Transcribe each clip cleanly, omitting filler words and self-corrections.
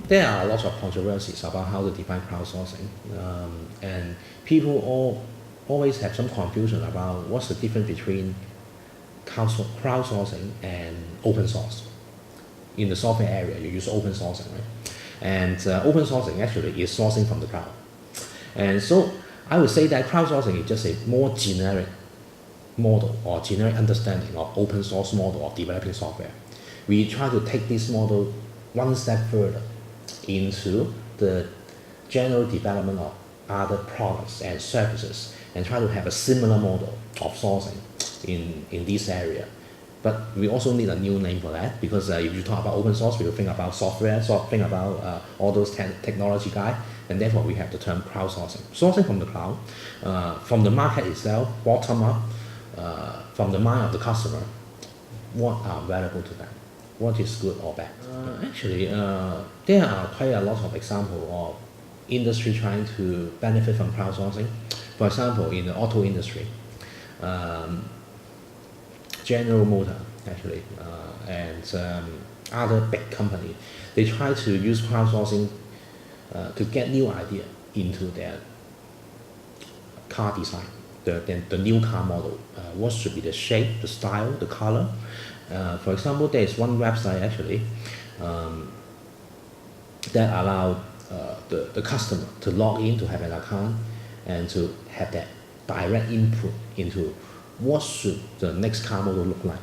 there are lots of controversies about how to define crowdsourcing, and people always have some confusion about what's the difference between crowdsourcing and open source. In the software area, you use open sourcing, right? And open sourcing actually is sourcing from the cloud. And so I would say that crowdsourcing is just a more generic model or generic understanding of open source model of developing software. We try to take this model one step further into the general development of other products and services and try to have a similar model of sourcing in this area. But we also need a new name for that, because if you talk about open source, we will think about software, think about all those technology guys, and therefore we have the term crowdsourcing. Sourcing from the cloud, from the market itself, bottom up, from the mind of the customer, what are valuable to them, what is good or bad. Actually, there are quite a lot of examples of industry trying to benefit from crowdsourcing. For example, in the auto industry, General Motors actually, and other big companies, they try to use crowdsourcing to get new idea into their car design, the new car model. What should be the shape, the style, the color. For example, there is one website actually that allows the customer to log in to have an account and to have that direct input into what should the next car model look like,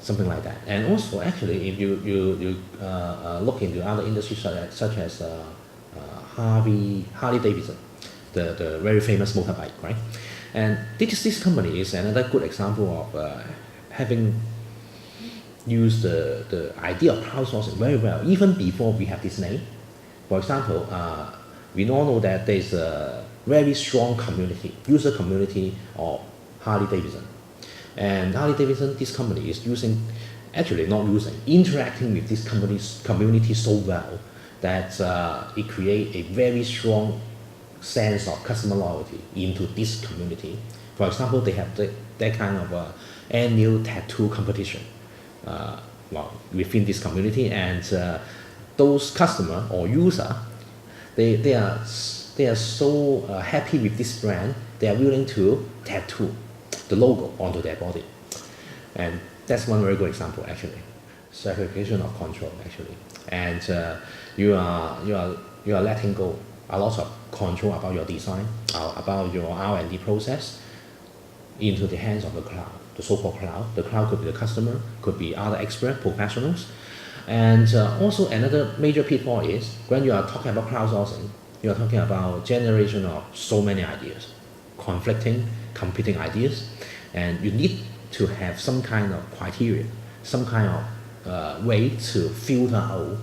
something like that. And also actually, if you look into other industries such as Harley Davidson, the very famous motorbike, right? And this company is another good example of having used the idea of crowdsourcing very well, even before we have this name. For example, we all know that there's a very strong community, user community of Harley Davidson. And Harley Davidson, this company is interacting with this community so well that it creates a very strong sense of customer loyalty into this community. For example, they have that kind of annual tattoo competition within this community, and those customer or user, they are so happy with this brand, they are willing to tattoo the logo onto their body. And that's one very good example actually. Segregation of control actually. And you are letting go a lot of control about your design, about your R&D process into the hands of the cloud, the so-called cloud. The cloud could be the customer, could be other expert professionals. And also another major pitfall is when you are talking about crowdsourcing, you are talking about generation of so many ideas, conflicting, competing ideas, and you need to have some kind of criteria, some kind of way to filter out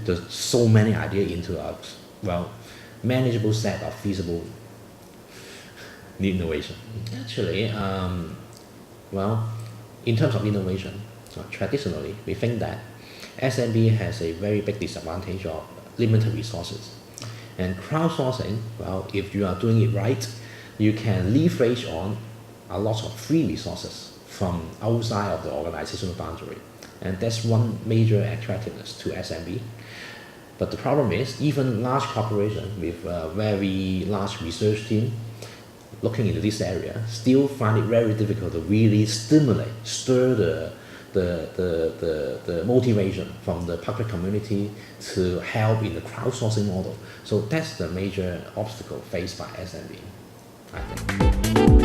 the so many ideas into a manageable set of feasible innovation. Actually, in terms of innovation, traditionally we think that SMB has a very big disadvantage of limited resources. And crowdsourcing, if you are doing it right, you can leverage on a lot of free resources from outside of the organizational boundary. And that's one major attractiveness to SMB. But the problem is, even large corporations with a very large research team looking into this area still find it very difficult to really stir the motivation from the public community to help in the crowdsourcing model. So that's the major obstacle faced by SMB, I think.